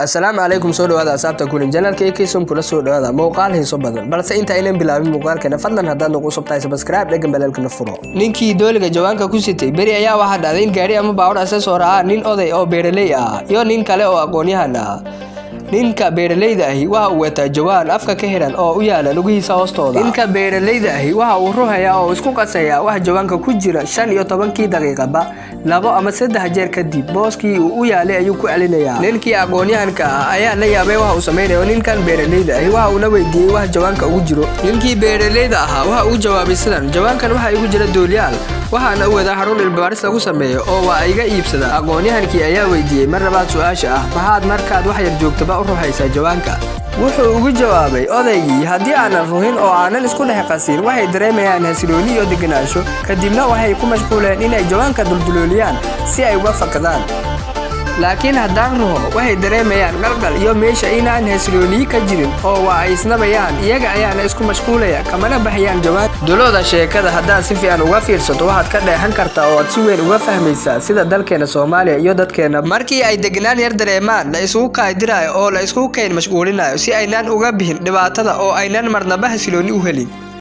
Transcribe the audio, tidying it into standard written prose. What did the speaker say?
السلام عليكم سو dhawaada asxaabta kulan channelka Ekeson kula soo dhawaada muuqaal heeso badan balse inta aynan bilaabin muuqaalkana fadlan haddaad nagu subscribe dhagan balaalkana furo ninkii dooliga jawaanka ku sitay bari ayaa waxa dhacday in gaari ama baawar asaasoo ah nin oday oo beeraley ah iyo nin kale oo aqoon-yahan ah ninka beeraleyda ahi waxa uu wataa jawaan afka ka xiran oo u yaala lugihiisa hoostooda ninka beeraleyda ahi waxa uu ruuxaya oo isku qasaya wax jawaanka ku jira 15 daqiiqaba labo ama 3 jeer kadib booskii uu yaalay ayuu ku celinayaa ninkii aqoon-yahanka ah ayaa la yaabay waxa uu sameeyay ninkan beeraleyda ahi waxa uu la weydiiyay wax jawaanka ugu jiro ninkii beeraleyda ah waxa uu jawaabay sidan jawaankan waxa igu jira dooliyaal waxaana uu wada xarun ilbaaris lagu sameeyo oo waa iga iibsada aqoon-yahankii ayaa weydiiyay mar labaad su'aasha ah maxaad markaad wax yar joogtaba u ruuxaysaa jawaanka wuxuu ugu jawaabay odaygii haddii aanan ruhin oo aanan isku dhex qasin waxay dareemayaan hasilooni iyo deganaansho kadibna waxay ku mashquuleen inay jawaanka duldulooliyaan si ay uga fakadaan laakiin haddaan ruho waxay dareemayaan qalqal iyo meesha inaan hasilooni ka jirin oo waa ay isnabayaan iyaga ayaana isku mashquulaya kamana baxayaan jawaan dulooda sheekada haddaan si fiican uga fiirsato waxaad ka dheehan kartaa oo aad si weyn uga fahmaysaa sida dalkeena Soomaaliya iyo dadkeena markii ay deganaan yar dareemaan la isugu qaadirayo oo la isku keen mashquulinayo si aynaan uga bixin dhibaatada oo aynaan marnaba hasilooni u helin